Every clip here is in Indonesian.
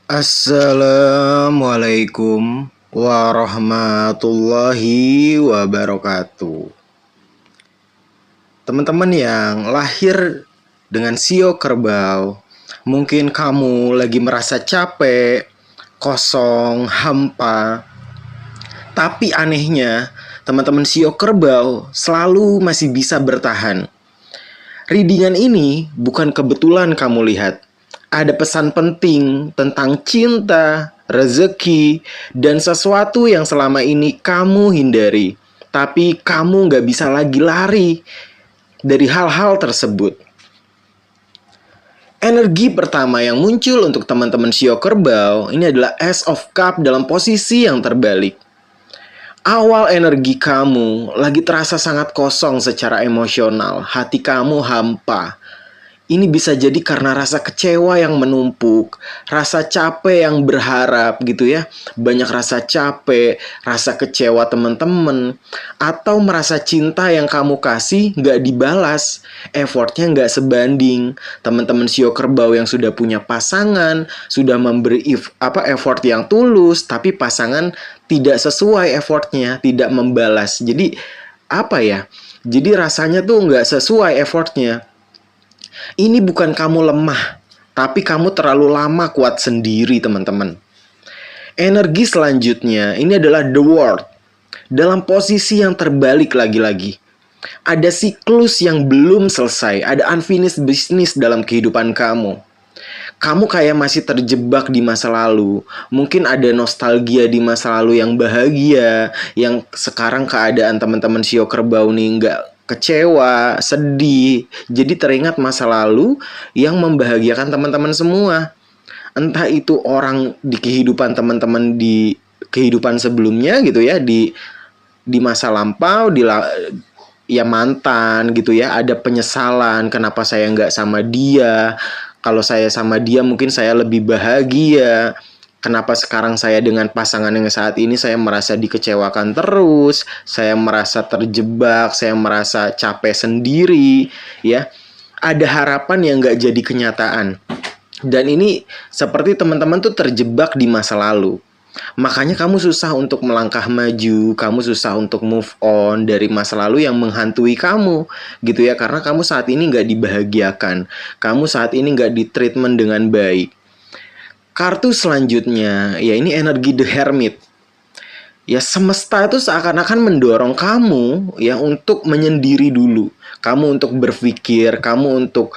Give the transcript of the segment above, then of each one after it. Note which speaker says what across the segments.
Speaker 1: Assalamualaikum warahmatullahi wabarakatuh. Teman-teman yang lahir dengan sio kerbau, mungkin kamu lagi merasa capek, kosong, hampa. Tapi anehnya, teman-teman sio kerbau selalu masih bisa bertahan. Readingan ini bukan kebetulan kamu lihat. Ada pesan penting tentang cinta, rezeki, dan sesuatu yang selama ini kamu hindari. Tapi kamu gak bisa lagi lari dari hal-hal tersebut. Energi pertama yang muncul untuk teman-teman sio kerbau ini adalah Ace of Cup dalam posisi yang terbalik. Awal energi kamu lagi terasa sangat kosong secara emosional, hati kamu hampa. Ini bisa jadi karena rasa kecewa yang menumpuk, rasa capek yang berharap gitu ya. Banyak rasa capek, rasa kecewa teman-teman, atau merasa cinta yang kamu kasih nggak dibalas, effortnya nggak sebanding. Teman-teman sio kerbau yang sudah punya pasangan, sudah memberi effort yang tulus, tapi pasangan tidak sesuai effortnya, tidak membalas. Jadi apa ya? Jadi rasanya tuh nggak sesuai effortnya. Ini bukan kamu lemah, tapi kamu terlalu lama kuat sendiri, teman-teman. Energi selanjutnya, ini adalah The World. Dalam posisi yang terbalik lagi-lagi. Ada siklus yang belum selesai, ada unfinished business dalam kehidupan kamu. Kamu kayak masih terjebak di masa lalu. Mungkin ada nostalgia di masa lalu yang bahagia, yang sekarang keadaan teman-teman sio kerbau nih nggak kecewa, sedih. Jadi teringat masa lalu yang membahagiakan teman-teman semua. Entah itu orang di kehidupan teman-teman di kehidupan sebelumnya gitu ya, di masa lampau, ya mantan gitu ya, ada penyesalan kenapa saya nggak sama dia. Kalau saya sama dia mungkin saya lebih bahagia. Kenapa sekarang saya dengan pasangan yang saat ini saya merasa dikecewakan terus, saya merasa terjebak, saya merasa capek sendiri, ya. Ada harapan yang nggak jadi kenyataan. Dan ini seperti teman-teman tuh terjebak di masa lalu. Makanya kamu susah untuk melangkah maju, kamu susah untuk move on dari masa lalu yang menghantui kamu, gitu ya. Karena kamu saat ini nggak dibahagiakan, kamu saat ini nggak ditreatment dengan baik. Kartu selanjutnya, ya ini energi The Hermit. Ya semesta itu seakan-akan mendorong kamu ya untuk menyendiri dulu. Kamu untuk berpikir, kamu untuk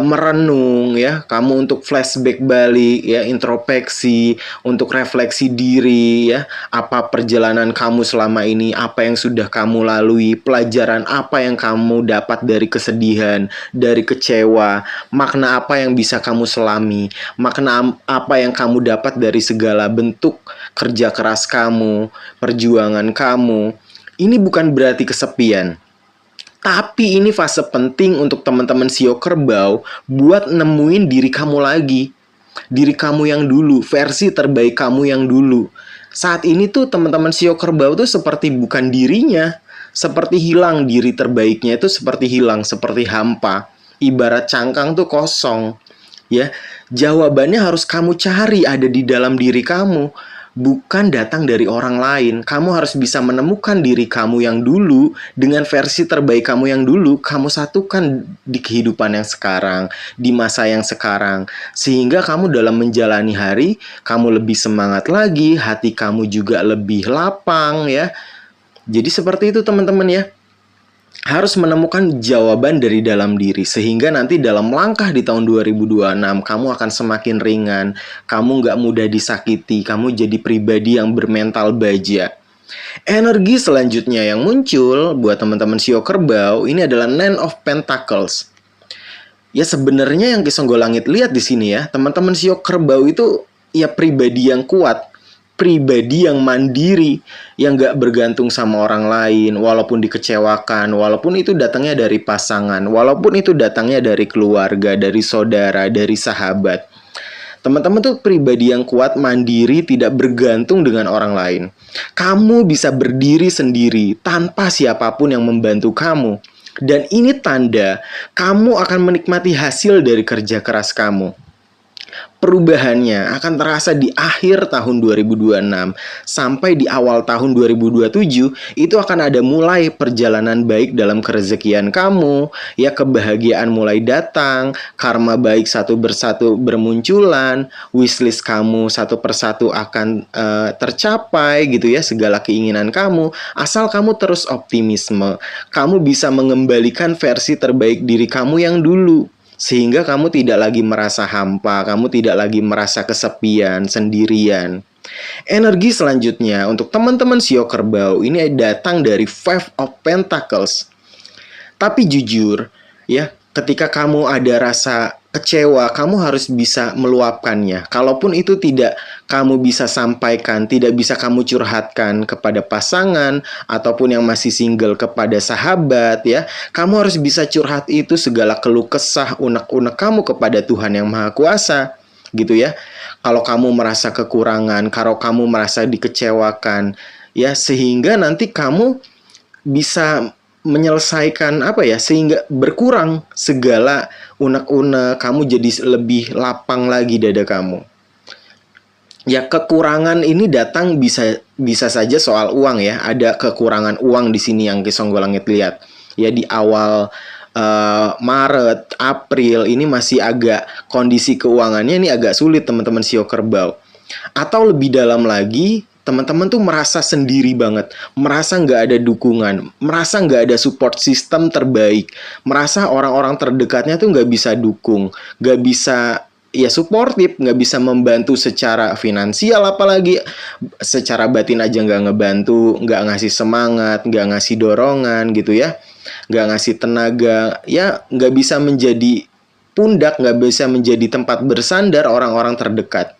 Speaker 1: merenung ya, kamu untuk flashback balik ya, introspeksi, untuk refleksi diri ya, apa perjalanan kamu selama ini, apa yang sudah kamu lalui, pelajaran apa yang kamu dapat dari kesedihan, dari kecewa, makna apa yang bisa kamu selami, makna apa yang kamu dapat dari segala bentuk kerja keras kamu, perjuangan kamu. Ini bukan berarti kesepian. Tapi ini fase penting untuk teman-teman sio kerbau buat nemuin diri kamu lagi. Diri kamu yang dulu, versi terbaik kamu yang dulu. Saat ini tuh teman-teman sio kerbau tuh seperti bukan dirinya. Seperti hilang diri terbaiknya itu seperti hilang, seperti hampa. Ibarat cangkang tuh kosong. Ya, jawabannya harus kamu cari ada di dalam diri kamu. Bukan datang dari orang lain. Kamu harus bisa menemukan diri kamu yang dulu dengan versi terbaik kamu yang dulu. Kamu satukan di kehidupan yang sekarang, di masa yang sekarang. Sehingga kamu dalam menjalani hari, kamu lebih semangat lagi, hati kamu juga lebih lapang ya. Jadi seperti itu teman-teman ya. Harus menemukan jawaban dari dalam diri sehingga nanti dalam langkah di tahun 2026 kamu akan semakin ringan, kamu nggak mudah disakiti, kamu jadi pribadi yang bermental baja. Energi selanjutnya yang muncul buat teman-teman sio kerbau ini adalah Nine of Pentacles. Ya sebenarnya yang Kisonggolangit lihat di sini ya, teman-teman sio kerbau itu ya pribadi yang kuat, pribadi yang mandiri, yang gak bergantung sama orang lain, walaupun dikecewakan, walaupun itu datangnya dari pasangan, walaupun itu datangnya dari keluarga, dari saudara, dari sahabat. Teman-teman tuh pribadi yang kuat, mandiri, tidak bergantung dengan orang lain. Kamu bisa berdiri sendiri tanpa siapapun yang membantu kamu. Dan ini tanda kamu akan menikmati hasil dari kerja keras kamu. Perubahannya akan terasa di akhir tahun 2026 sampai di awal tahun 2027. Itu akan ada mulai perjalanan baik dalam kerezekian kamu, ya, kebahagiaan mulai datang, karma baik satu persatu bermunculan, wishlist kamu satu persatu akan tercapai gitu ya, segala keinginan kamu, asal kamu terus optimisme. Kamu bisa mengembalikan versi terbaik diri kamu yang dulu. Sehingga kamu tidak lagi merasa hampa, kamu tidak lagi merasa kesepian, sendirian. Energi selanjutnya untuk teman-teman Sio Kerbau ini datang dari Five of Pentacles. Tapi jujur, ya, ketika kamu ada rasa kecewa, kamu harus bisa meluapkannya. Kalaupun itu tidak kamu bisa sampaikan, tidak bisa kamu curhatkan kepada pasangan ataupun yang masih single kepada sahabat, ya, kamu harus bisa curhat itu segala keluh kesah, unek-unek kamu kepada Tuhan yang Maha Kuasa, gitu ya. Kalau kamu merasa kekurangan, kalau kamu merasa dikecewakan, ya, sehingga nanti kamu bisa menyelesaikan sehingga berkurang segala unek-unek, kamu jadi lebih lapang lagi dada kamu. Ya, kekurangan ini datang bisa saja soal uang, ya. Ada kekurangan uang di sini yang Ki Songgolangit lihat. Ya, di awal Maret, April ini masih agak kondisi keuangannya ini agak sulit teman-teman Sio Kerbau. Atau lebih dalam lagi, teman-teman tuh merasa sendiri banget, merasa nggak ada dukungan, merasa nggak ada support system terbaik, merasa orang-orang terdekatnya tuh nggak bisa dukung, nggak bisa suportif, nggak bisa membantu secara finansial, apalagi secara batin aja nggak ngebantu, nggak ngasih semangat, nggak ngasih dorongan gitu ya, nggak ngasih tenaga, ya nggak bisa menjadi pundak, nggak bisa menjadi tempat bersandar orang-orang terdekat.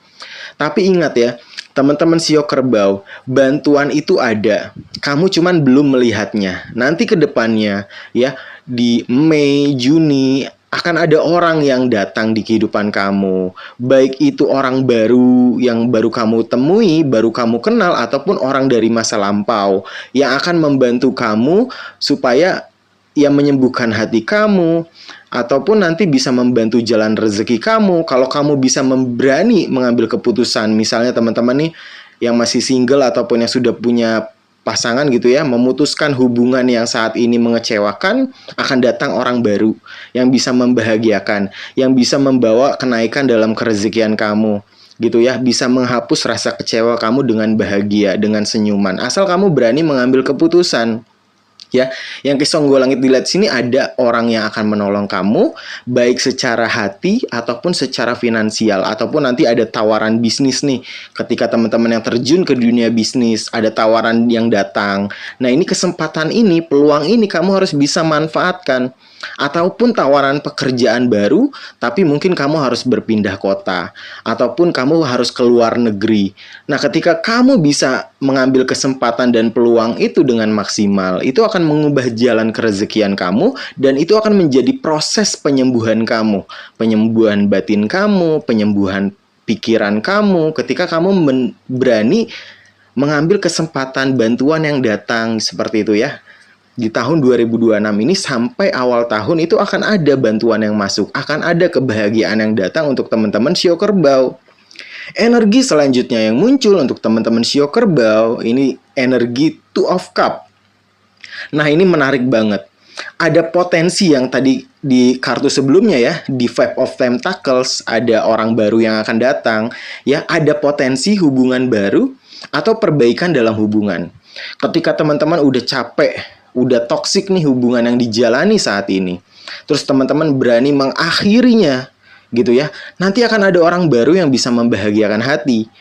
Speaker 1: Tapi ingat ya, teman-teman Sio Kerbau, bantuan itu ada. Kamu cuman belum melihatnya. Nanti ke depannya, ya, di Mei, Juni, akan ada orang yang datang di kehidupan kamu. Baik itu orang baru yang baru kamu temui, baru kamu kenal, ataupun orang dari masa lampau yang akan membantu kamu supaya menyembuhkan hati kamu, ataupun nanti bisa membantu jalan rezeki kamu. Kalau kamu bisa berani mengambil keputusan, misalnya teman-teman nih yang masih single ataupun yang sudah punya pasangan gitu ya, memutuskan hubungan yang saat ini mengecewakan, akan datang orang baru yang bisa membahagiakan, yang bisa membawa kenaikan dalam kerezekian kamu gitu ya, bisa menghapus rasa kecewa kamu dengan bahagia, dengan senyuman, asal kamu berani mengambil keputusan. Ya, yang Ki Songgolangit dilihat sini ada orang yang akan menolong kamu, baik secara hati ataupun secara finansial, ataupun nanti ada tawaran bisnis nih. Ketika teman-teman yang terjun ke dunia bisnis, ada tawaran yang datang. Nah, ini kesempatan ini, peluang ini kamu harus bisa manfaatkan. Ataupun tawaran pekerjaan baru, tapi mungkin kamu harus berpindah kota, ataupun kamu harus keluar negeri. Nah, ketika kamu bisa mengambil kesempatan dan peluang itu dengan maksimal, itu akan mengubah jalan kerezekian kamu, dan itu akan menjadi proses penyembuhan kamu, penyembuhan batin kamu, penyembuhan pikiran kamu, ketika kamu berani mengambil kesempatan bantuan yang datang seperti itu ya. Di tahun 2026 ini sampai awal tahun itu akan ada bantuan yang masuk, akan ada kebahagiaan yang datang untuk teman-teman Sio Kerbau. Energi selanjutnya yang muncul untuk teman-teman Sio Kerbau ini energi Two of Cup. Nah, ini menarik banget. Ada potensi yang tadi di kartu sebelumnya ya, di Five of Pentacles ada orang baru yang akan datang, ya, ada potensi hubungan baru atau perbaikan dalam hubungan. Ketika teman-teman udah capek, udah toksik nih hubungan yang dijalani saat ini, terus teman-teman berani mengakhirinya gitu ya, nanti akan ada orang baru yang bisa membahagiakan hati.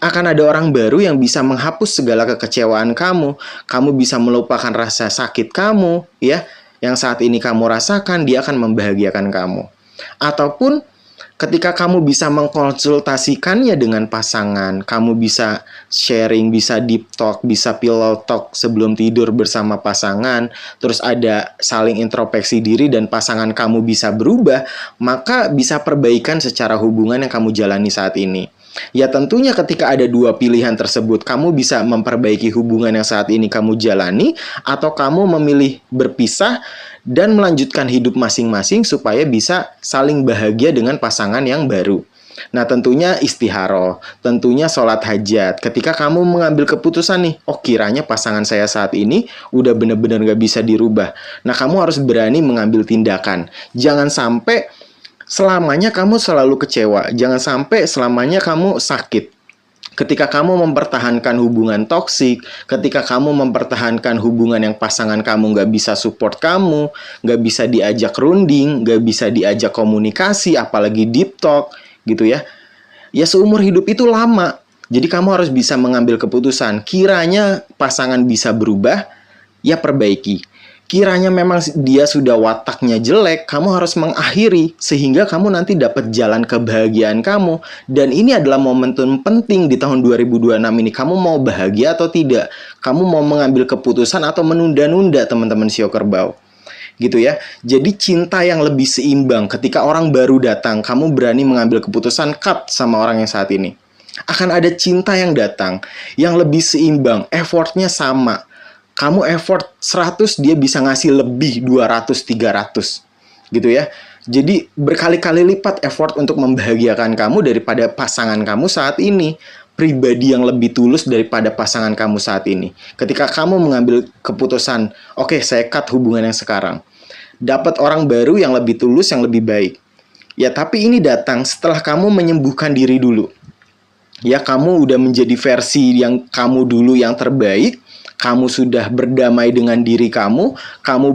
Speaker 1: Akan ada orang baru yang bisa menghapus segala kekecewaan kamu. Kamu bisa melupakan rasa sakit kamu ya, yang saat ini kamu rasakan, dia akan membahagiakan kamu. Ataupun ketika kamu bisa mengkonsultasikannya dengan pasangan, kamu bisa sharing, bisa deep talk, bisa pillow talk sebelum tidur bersama pasangan, terus ada saling introspeksi diri dan pasangan kamu bisa berubah, maka bisa perbaikan secara hubungan yang kamu jalani saat ini. Ya tentunya ketika ada dua pilihan tersebut, kamu bisa memperbaiki hubungan yang saat ini kamu jalani, atau kamu memilih berpisah dan melanjutkan hidup masing-masing supaya bisa saling bahagia dengan pasangan yang baru. Nah, tentunya istiharoh, tentunya sholat hajat. Ketika kamu mengambil keputusan nih, oh kiranya pasangan saya saat ini udah bener-bener gak bisa dirubah. Nah, kamu harus berani mengambil tindakan. Jangan sampai selamanya kamu selalu kecewa. Jangan sampai selamanya kamu sakit. Ketika kamu mempertahankan hubungan toksik, ketika kamu mempertahankan hubungan yang pasangan kamu nggak bisa support kamu, nggak bisa diajak runding, nggak bisa diajak komunikasi, apalagi deep talk, gitu ya. Ya seumur hidup itu lama. Jadi kamu harus bisa mengambil keputusan. Kiranya pasangan bisa berubah, ya perbaiki. Kiranya memang dia sudah wataknya jelek, kamu harus mengakhiri sehingga kamu nanti dapat jalan kebahagiaan kamu. Dan ini adalah momentum penting di tahun 2026 ini. Kamu mau bahagia atau tidak? Kamu mau mengambil keputusan atau menunda-nunda, teman-teman Sio Kerbau? Gitu ya. Jadi cinta yang lebih seimbang. Ketika orang baru datang, kamu berani mengambil keputusan cut sama orang yang saat ini. Akan ada cinta yang datang yang lebih seimbang, effortnya sama. Kamu effort 100, dia bisa ngasih lebih 200, 300. Gitu ya. Jadi berkali-kali lipat effort untuk membahagiakan kamu daripada pasangan kamu saat ini. Pribadi yang lebih tulus daripada pasangan kamu saat ini. Ketika kamu mengambil keputusan, oke, saya cut hubungan yang sekarang. Dapat orang baru yang lebih tulus, yang lebih baik. Ya, tapi ini datang setelah kamu menyembuhkan diri dulu. Ya, kamu udah menjadi versi yang kamu dulu yang terbaik. Kamu sudah berdamai dengan diri kamu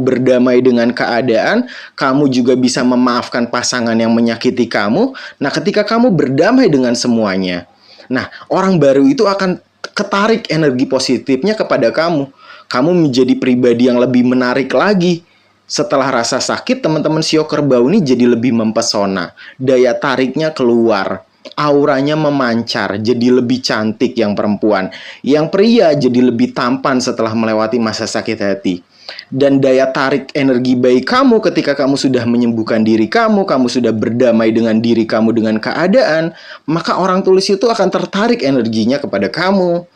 Speaker 1: berdamai dengan keadaan, kamu juga bisa memaafkan pasangan yang menyakiti kamu. Nah, ketika kamu berdamai dengan semuanya, nah, orang baru itu akan ketarik energi positifnya kepada kamu. Kamu menjadi pribadi yang lebih menarik lagi. Setelah rasa sakit, teman-teman Sio Kerbau ini jadi lebih mempesona. Daya tariknya keluar. Auranya memancar, jadi lebih cantik yang perempuan. Yang pria jadi lebih tampan setelah melewati masa sakit hati. Dan daya tarik energi baik kamu ketika kamu sudah menyembuhkan diri kamu sudah berdamai dengan diri kamu, dengan keadaan, maka orang tulus itu akan tertarik energinya kepada kamu.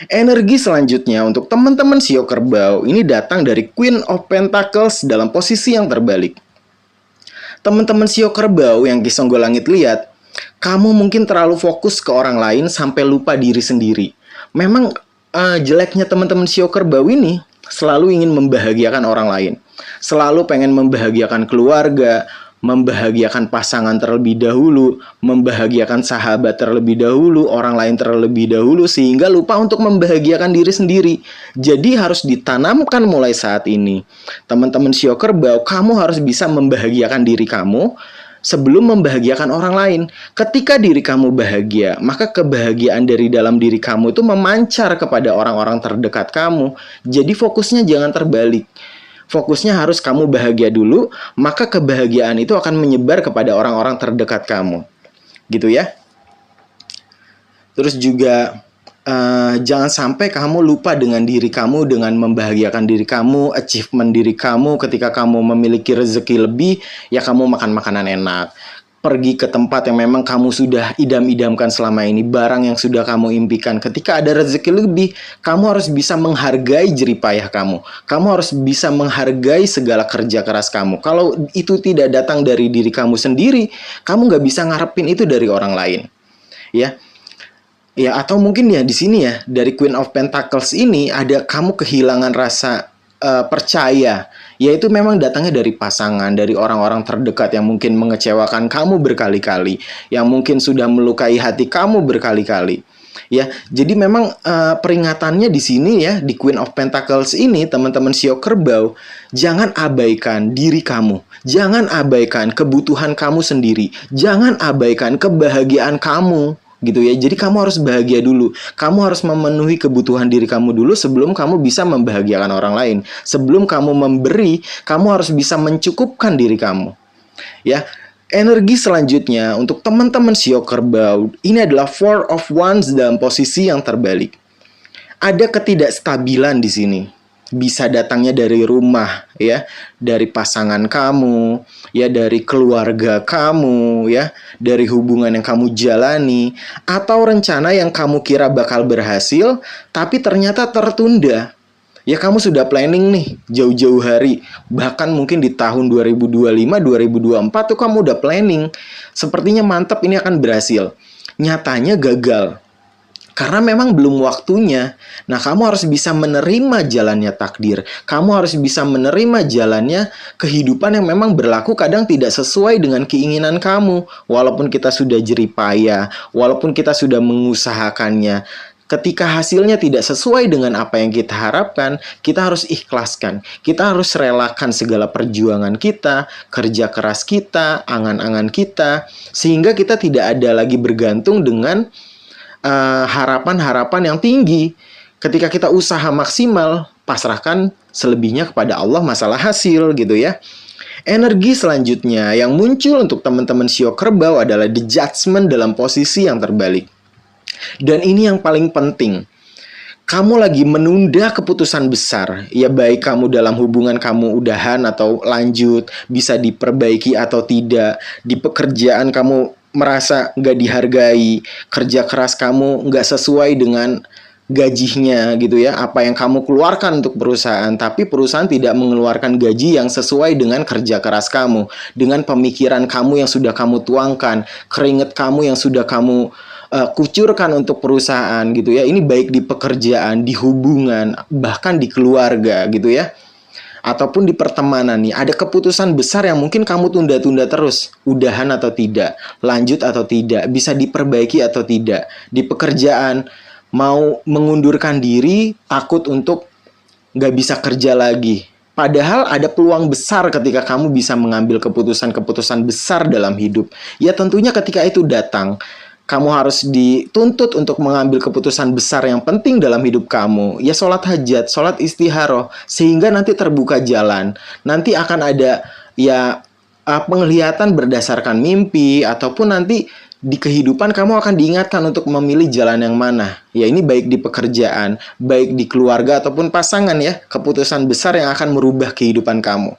Speaker 1: Energi selanjutnya untuk teman-teman Sio Kerbau ini datang dari Queen of Pentacles dalam posisi yang terbalik. Teman-teman Sio Kerbau yang Ki Songgolangit lihat, kamu mungkin terlalu fokus ke orang lain sampai lupa diri sendiri. Memang jeleknya teman-teman Sio Kerbau ini selalu ingin membahagiakan orang lain. Selalu pengen membahagiakan keluarga, membahagiakan pasangan terlebih dahulu, membahagiakan sahabat terlebih dahulu, orang lain terlebih dahulu, sehingga lupa untuk membahagiakan diri sendiri. Jadi harus ditanamkan mulai saat ini. Teman-teman Sio Kerbau, kamu harus bisa membahagiakan diri kamu sebelum membahagiakan orang lain. Ketika diri kamu bahagia, maka kebahagiaan dari dalam diri kamu itu memancar kepada orang-orang terdekat kamu. Jadi fokusnya jangan terbalik. Fokusnya harus kamu bahagia dulu, maka kebahagiaan itu akan menyebar kepada orang-orang terdekat kamu. Gitu ya. Terus juga jangan sampai kamu lupa dengan diri kamu, dengan membahagiakan diri kamu, achievement diri kamu. Ketika kamu memiliki rezeki lebih, ya kamu makan makanan enak. Pergi ke tempat yang memang kamu sudah idam-idamkan selama ini, barang yang sudah kamu impikan. Ketika ada rezeki lebih, kamu harus bisa menghargai jerih payah kamu. Kamu harus bisa menghargai segala kerja keras kamu. Kalau itu tidak datang dari diri kamu sendiri, kamu nggak bisa ngarepin itu dari orang lain. Ya, atau mungkin ya di sini ya, dari Queen of Pentacles ini ada kamu kehilangan rasa percaya, yaitu memang datangnya dari pasangan, dari orang-orang terdekat yang mungkin mengecewakan kamu berkali-kali, yang mungkin sudah melukai hati kamu berkali-kali. Ya, jadi memang peringatannya di sini ya, di Queen of Pentacles ini, teman-teman Sio Kerbau, jangan abaikan diri kamu, jangan abaikan kebutuhan kamu sendiri, jangan abaikan kebahagiaan kamu. Gitu ya. Jadi kamu harus bahagia dulu. Kamu harus memenuhi kebutuhan diri kamu dulu sebelum kamu bisa membahagiakan orang lain. Sebelum kamu memberi, kamu harus bisa mencukupkan diri kamu. Ya. Energi selanjutnya untuk teman-teman Sio Kerbau, ini adalah Four of Wands dalam posisi yang terbalik. Ada ketidakstabilan di sini. Bisa datangnya dari rumah, ya, dari pasangan kamu, ya, dari keluarga kamu, ya, dari hubungan yang kamu jalani, atau rencana yang kamu kira bakal berhasil, tapi ternyata tertunda. Ya kamu sudah planning nih jauh-jauh hari. Bahkan mungkin di tahun 2025, 2024 tuh kamu udah planning. Sepertinya mantap ini akan berhasil. Nyatanya gagal. Karena memang belum waktunya. Nah, kamu harus bisa menerima jalannya takdir. Kamu harus bisa menerima jalannya kehidupan yang memang berlaku kadang tidak sesuai dengan keinginan kamu. Walaupun kita sudah jerih payah, walaupun kita sudah mengusahakannya. Ketika hasilnya tidak sesuai dengan apa yang kita harapkan, kita harus ikhlaskan. Kita harus relakan segala perjuangan kita, kerja keras kita, angan-angan kita, sehingga kita tidak ada lagi bergantung dengan harapan-harapan yang tinggi. Ketika kita usaha maksimal, pasrahkan selebihnya kepada Allah masalah hasil gitu ya. Energi selanjutnya yang muncul untuk teman-teman Shio Kerbau adalah the judgment dalam posisi yang terbalik. Dan ini yang paling penting. Kamu lagi menunda keputusan besar. Ya baik kamu dalam hubungan kamu udahan atau lanjut, bisa diperbaiki atau tidak. Di pekerjaan kamu merasa nggak dihargai, kerja keras kamu nggak sesuai dengan gajinya gitu ya, apa yang kamu keluarkan untuk perusahaan, tapi perusahaan tidak mengeluarkan gaji yang sesuai dengan kerja keras kamu, dengan pemikiran kamu yang sudah kamu tuangkan, keringat kamu yang sudah kamu kucurkan untuk perusahaan gitu ya. Ini baik di pekerjaan, di hubungan, bahkan di keluarga gitu ya. Ataupun di pertemanan nih, ada keputusan besar yang mungkin kamu tunda-tunda terus. Udahan atau tidak, lanjut atau tidak, bisa diperbaiki atau tidak. Di pekerjaan, mau mengundurkan diri, takut untuk nggak bisa kerja lagi. Padahal ada peluang besar ketika kamu bisa mengambil keputusan-keputusan besar dalam hidup. Ya tentunya ketika itu datang, kamu harus dituntut untuk mengambil keputusan besar yang penting dalam hidup kamu. Ya sholat hajat, sholat istikharah, sehingga nanti terbuka jalan. Nanti akan ada ya penglihatan berdasarkan mimpi, ataupun nanti di kehidupan kamu akan diingatkan untuk memilih jalan yang mana. Ya ini baik di pekerjaan, baik di keluarga ataupun pasangan ya. Keputusan besar yang akan merubah kehidupan kamu.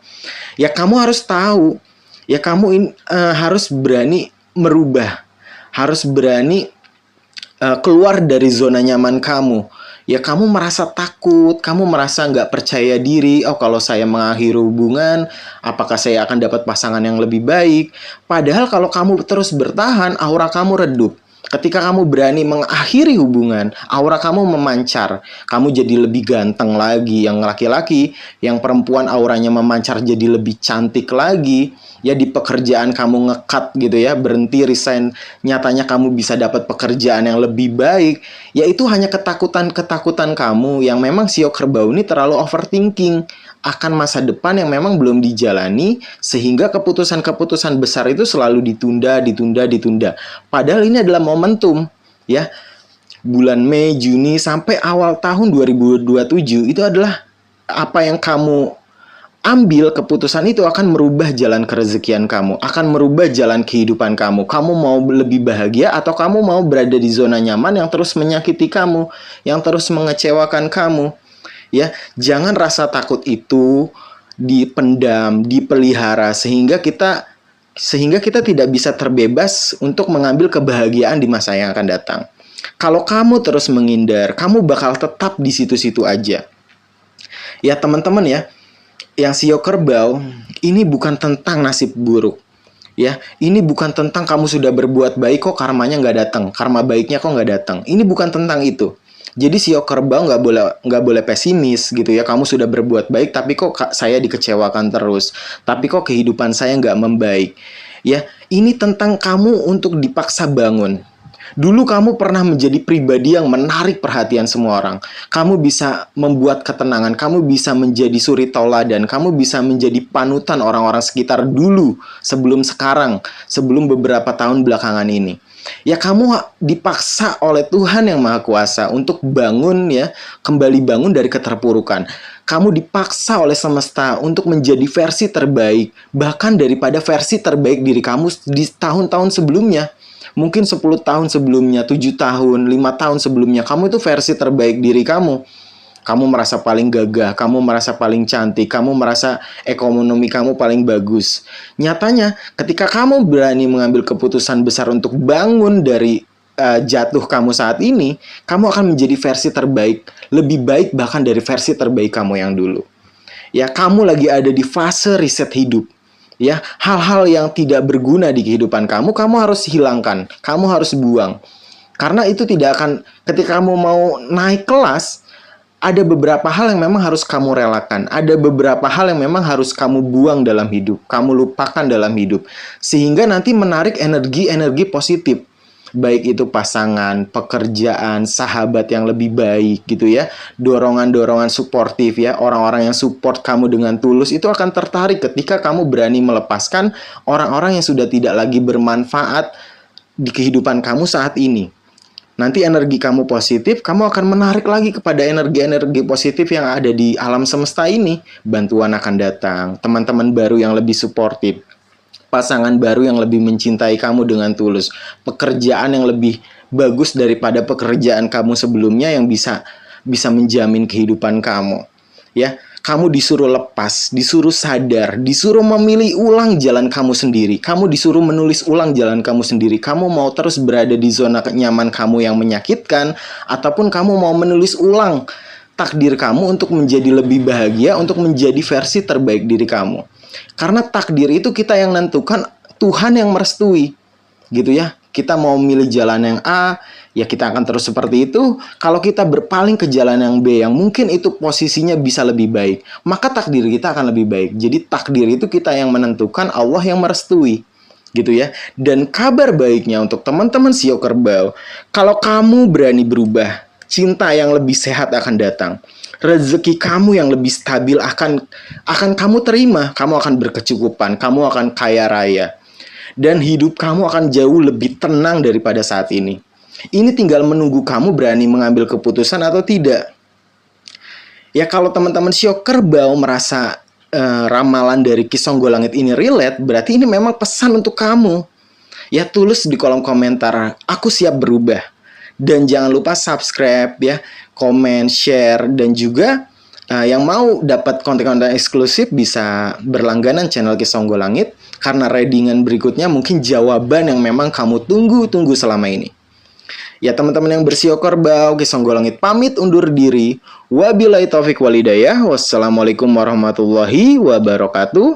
Speaker 1: Ya kamu harus tahu, ya kamu harus berani merubah. Harus berani keluar dari zona nyaman kamu. Ya kamu merasa takut, kamu merasa nggak percaya diri. Oh kalau saya mengakhiri hubungan, apakah saya akan dapat pasangan yang lebih baik? Padahal kalau kamu terus bertahan, aura kamu redup. Ketika kamu berani mengakhiri hubungan, aura kamu memancar. Kamu jadi lebih ganteng lagi. Yang laki-laki, yang perempuan auranya memancar jadi lebih cantik lagi. Ya di pekerjaan kamu ngekat gitu ya, berhenti, resign, nyatanya kamu bisa dapat pekerjaan yang lebih baik. Ya itu hanya ketakutan-ketakutan kamu yang memang Shio Kerbau ini terlalu overthinking akan masa depan yang memang belum dijalani, sehingga keputusan-keputusan besar itu selalu ditunda. Padahal ini adalah momentum ya. Bulan Mei, Juni sampai awal tahun 2027 itu adalah apa yang kamu ambil keputusan itu akan merubah jalan kerezekian kamu, akan merubah jalan kehidupan kamu. Kamu mau lebih bahagia atau kamu mau berada di zona nyaman yang terus menyakiti kamu, yang terus mengecewakan kamu. Ya, jangan rasa takut itu dipendam, dipelihara sehingga kita tidak bisa terbebas untuk mengambil kebahagiaan di masa yang akan datang. Kalau kamu terus menghindar, kamu bakal tetap di situ-situ aja. Ya teman-teman ya, yang Shio Kerbau, ini bukan tentang nasib buruk. Ya, ini bukan tentang kamu sudah berbuat baik kok karmanya nggak datang, karma baiknya kok nggak datang. Ini bukan tentang itu. Jadi Shio Kerbau nggak boleh pesimis gitu ya. Kamu sudah berbuat baik, tapi kok saya dikecewakan terus. Tapi kok kehidupan saya nggak membaik. Ya, ini tentang kamu untuk dipaksa bangun. Dulu kamu pernah menjadi pribadi yang menarik perhatian semua orang. Kamu bisa membuat ketenangan, kamu bisa menjadi suri tauladan, kamu bisa menjadi panutan orang-orang sekitar dulu, sebelum sekarang, sebelum beberapa tahun belakangan ini. Ya kamu dipaksa oleh Tuhan yang Maha Kuasa untuk bangun ya, kembali bangun dari keterpurukan. Kamu dipaksa oleh semesta untuk menjadi versi terbaik, bahkan daripada versi terbaik diri kamu di tahun-tahun sebelumnya. Mungkin 10 tahun sebelumnya, 7 tahun, 5 tahun sebelumnya, kamu itu versi terbaik diri kamu. Kamu merasa paling gagah, kamu merasa paling cantik, kamu merasa ekonomi kamu paling bagus. Nyatanya, ketika kamu berani mengambil keputusan besar untuk bangun dari jatuh kamu saat ini, kamu akan menjadi versi terbaik, lebih baik bahkan dari versi terbaik kamu yang dulu. Ya, kamu lagi ada di fase riset hidup. Ya, hal-hal yang tidak berguna di kehidupan kamu harus hilangkan, kamu harus buang. Karena itu tidak akan, ketika kamu mau naik kelas, ada beberapa hal yang memang harus kamu relakan. Ada beberapa hal yang memang harus kamu buang dalam hidup, kamu lupakan dalam hidup. Sehingga nanti menarik energi-energi positif. Baik itu pasangan, pekerjaan, sahabat yang lebih baik gitu ya. Dorongan-dorongan suportif ya. Orang-orang yang support kamu dengan tulus itu akan tertarik ketika kamu berani melepaskan orang-orang yang sudah tidak lagi bermanfaat di kehidupan kamu saat ini. Nanti energi kamu positif, kamu akan menarik lagi kepada energi-energi positif yang ada di alam semesta ini. Bantuan akan datang, teman-teman baru yang lebih suportif, pasangan baru yang lebih mencintai kamu dengan tulus, pekerjaan yang lebih bagus daripada pekerjaan kamu sebelumnya yang bisa menjamin kehidupan kamu. Ya, kamu disuruh lepas, disuruh sadar, disuruh memilih ulang jalan kamu sendiri. Kamu disuruh menulis ulang jalan kamu sendiri. Kamu mau terus berada di zona nyaman kamu yang menyakitkan, ataupun kamu mau menulis ulang takdir kamu untuk menjadi lebih bahagia, untuk menjadi versi terbaik diri kamu. Karena takdir itu kita yang nentukan, Tuhan yang merestui. Gitu ya. Kita mau milih jalan yang A, ya kita akan terus seperti itu. Kalau kita berpaling ke jalan yang B, yang mungkin itu posisinya bisa lebih baik, maka takdir kita akan lebih baik. Jadi takdir itu kita yang menentukan, Allah yang merestui. Gitu ya. Dan kabar baiknya untuk teman-teman Shio Kerbau, kalau kamu berani berubah, cinta yang lebih sehat akan datang. Rezeki kamu yang lebih stabil akan kamu terima. Kamu akan berkecukupan, kamu akan kaya raya. Dan hidup kamu akan jauh lebih tenang daripada saat ini. Ini tinggal menunggu kamu berani mengambil keputusan atau tidak. Ya, kalau teman-teman Shio Kerbau merasa ramalan dari Ki Songgolangit ini relate, berarti ini memang pesan untuk kamu. Ya, tulis di kolom komentar, aku siap berubah. Dan jangan lupa subscribe ya, komen, share, dan juga yang mau dapat konten-konten eksklusif bisa berlangganan channel Ki Songgolangit, karena readingan berikutnya mungkin jawaban yang memang kamu tunggu-tunggu selama ini. Ya, teman-teman yang bersio Kerbau, Ki Songgolangit pamit undur diri. Wabillahi taufik walhidayah. Wassalamualaikum warahmatullahi wabarakatuh.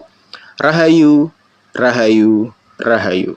Speaker 1: Rahayu, rahayu, rahayu.